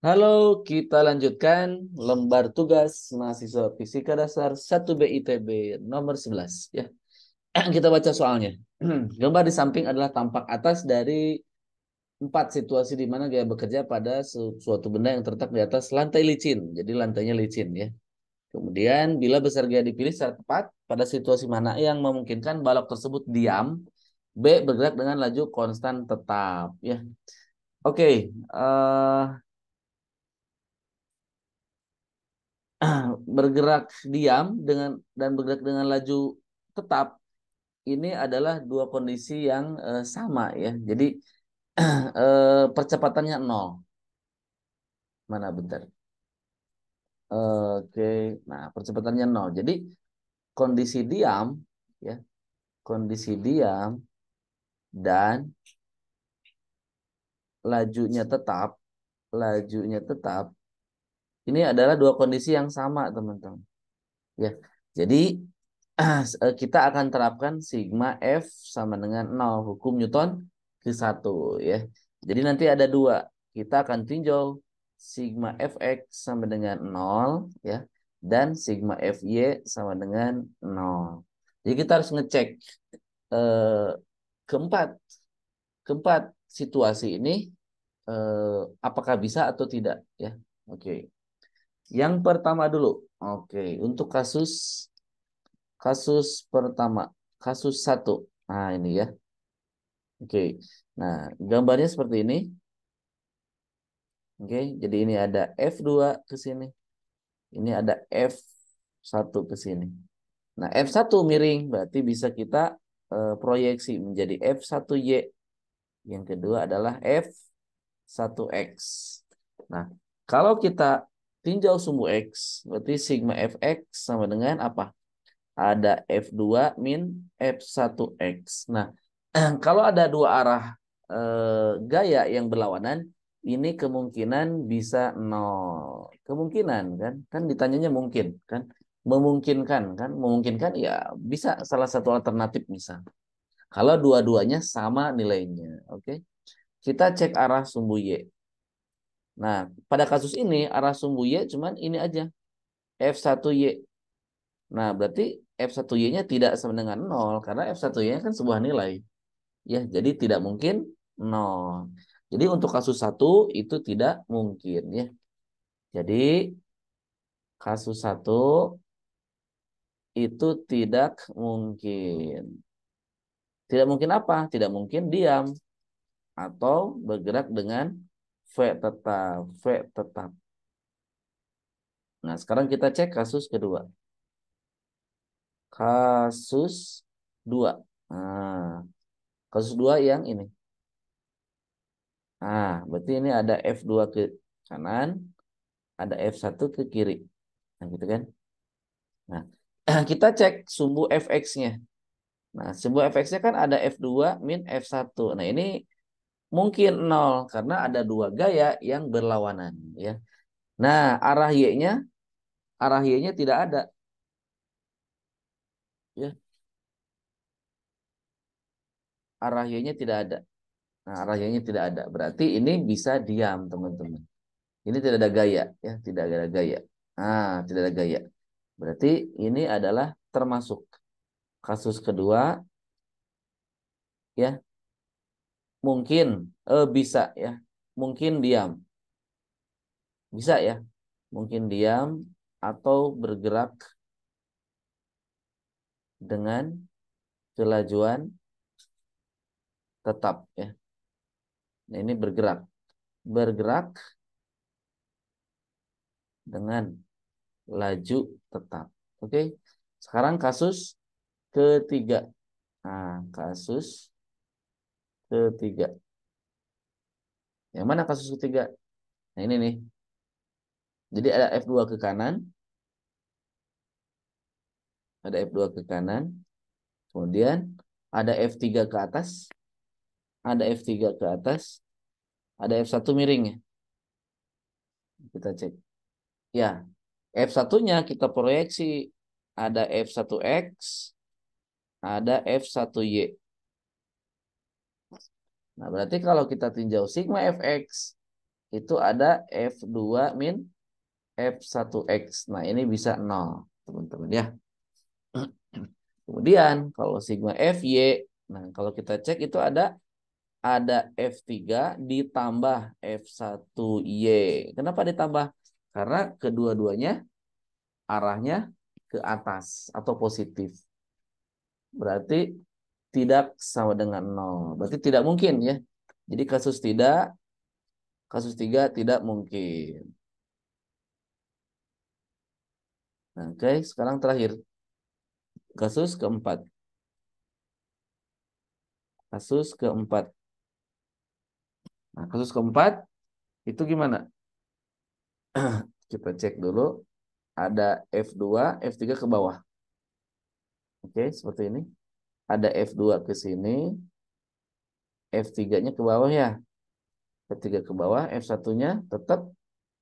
Halo, kita lanjutkan lembar tugas mahasiswa Fisika Dasar 1 BITB nomor 11 ya. Kita baca soalnya. Gambar di samping adalah tampak atas dari empat situasi di mana gaya bekerja pada suatu benda yang terletak di atas lantai licin. Jadi lantainya licin ya. Kemudian bila besar gaya dipilih secara tepat, pada situasi mana yang memungkinkan balok tersebut diam, B bergerak dengan laju konstan tetap ya. Oke, bergerak diam dan bergerak dengan laju tetap ini adalah dua kondisi yang sama ya. Jadi percepatannya nol. Mana bentar? Oke, nah percepatannya nol. Jadi kondisi diam ya, kondisi diam dan lajunya tetap, lajunya tetap. Ini adalah dua kondisi yang sama, teman-teman. Ya. Jadi kita akan terapkan sigma F sama dengan nol, hukum Newton ke satu ya. Jadi nanti ada dua. Kita akan tinjau sigma Fx sama dengan nol ya, dan sigma Fy sama dengan nol. Jadi kita harus ngecek eh, keempat keempat situasi ini apakah bisa atau tidak ya. Oke. Yang pertama dulu. Oke, untuk kasus pertama, kasus satu. Nah, ini ya. Oke. Nah, gambarnya seperti ini. Oke, jadi ini ada F2 ke sini. Ini ada F1 ke sini. Nah, F1 miring berarti bisa kita proyeksi menjadi F1Y. Yang kedua adalah F1X. Nah, kalau kita tinjau sumbu X, berarti sigma Fx sama dengan apa? Ada F2 min F1X. Nah, kalau ada dua arah gaya yang berlawanan, ini kemungkinan bisa nol. Kemungkinan kan? Kan ditanyanya mungkin kan? Memungkinkan kan? Memungkinkan ya bisa salah satu alternatif bisa. Kalau dua-duanya sama nilainya, oke? Kita cek arah sumbu Y. Nah, pada kasus ini arah sumbu Y cuman ini aja, F1Y. Nah, berarti F1Y-nya tidak sama dengan nol karena F1Y-nya kan sebuah nilai. Ya, jadi tidak mungkin nol. Jadi untuk kasus satu itu tidak mungkin ya. Jadi kasus satu itu tidak mungkin. Tidak mungkin apa? Tidak mungkin diam atau bergerak dengan V tetap, V tetap. Nah, sekarang kita cek kasus kedua. Kasus dua. Nah, kasus dua yang ini. Nah, berarti ini ada F2 ke kanan, ada F1 ke kiri. Nah, gitu kan? Nah, kita cek sumbu Fx-nya. Nah, sumbu Fx-nya kan ada F2 min F1. Nah, ini mungkin nol karena ada dua gaya yang berlawanan, ya. Nah, arah Y-nya tidak ada, ya. Arah Y-nya tidak ada. Nah, arah Y-nya tidak ada. Berarti ini bisa diam, teman-teman. Ini tidak ada gaya, ya, tidak ada gaya. Tidak ada gaya. Berarti ini adalah termasuk kasus kedua, ya. Mungkin bisa ya. Mungkin diam. Bisa ya. Mungkin diam atau bergerak dengan kelajuan tetap ya. Nah, ini bergerak. Bergerak dengan laju tetap. Oke. Sekarang kasus ketiga. Nah, kasus ketiga. Yang mana kasus ketiga? Nah, ini nih. Jadi ada F2 ke kanan, ada F2 ke kanan, kemudian ada F3 ke atas, ada F3 ke atas, ada F1 miring ya. Kita cek. Ya, F1-nya kita proyeksi ada F1X, ada F1Y. Nah, berarti kalau kita tinjau sigma Fx itu ada F2 min F1X. Nah, ini bisa 0, teman-teman ya. Kemudian kalau sigma FY, nah kalau kita cek itu ada F3 ditambah F1Y. Kenapa ditambah? Karena kedua-duanya arahnya ke atas atau positif. Berarti tidak sama dengan 0. Berarti tidak mungkin ya. Jadi kasus 3 tidak mungkin. Nah, oke, sekarang terakhir. Kasus keempat. Kasus keempat. Nah, kasus keempat itu gimana? Kita cek dulu. Ada F2, F3 ke bawah. Oke, seperti ini. Ada F2 ke sini, F3-nya ke bawah ya. F3 ke bawah, F1-nya tetap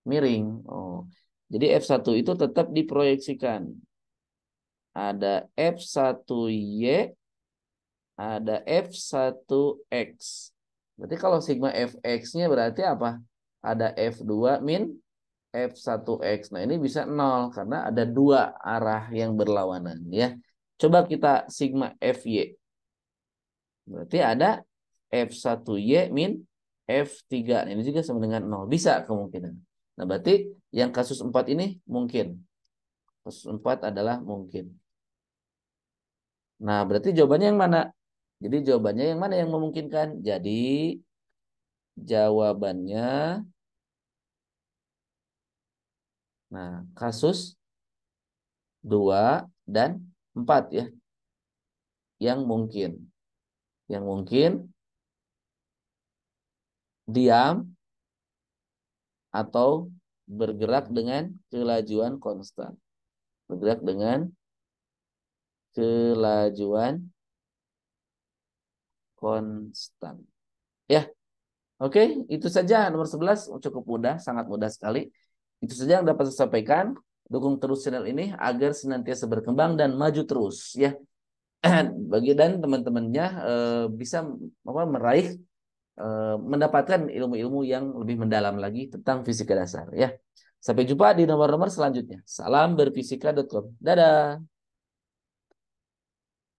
miring. Oh. Jadi F1 itu tetap diproyeksikan. Ada F1Y, ada F1X. Berarti kalau sigma Fx-nya berarti apa? Ada F2 min F1X. Nah, ini bisa 0 karena ada dua arah yang berlawanan ya. Coba kita sigma Fy. Berarti ada F1Y min F3. Ini juga sama dengan 0. Bisa kemungkinan. Nah, berarti yang kasus 4 ini mungkin. Kasus 4 adalah mungkin. Nah, berarti jawabannya yang mana? Jadi jawabannya yang mana yang memungkinkan? Jadi jawabannya, nah, kasus 2 dan 4 ya. Yang mungkin. Yang mungkin diam atau bergerak dengan kelajuan konstan. Bergerak dengan kelajuan konstan. Ya, oke, itu saja nomor 11 cukup mudah, sangat mudah sekali. Itu saja yang dapat saya sampaikan. Dukung terus channel ini agar senantiasa berkembang dan maju terus ya. Bagi dan teman-temannya bisa meraih mendapatkan ilmu-ilmu yang lebih mendalam lagi tentang fisika dasar ya. Sampai jumpa di nomor-nomor selanjutnya. Salam berfisika.com. Dadah.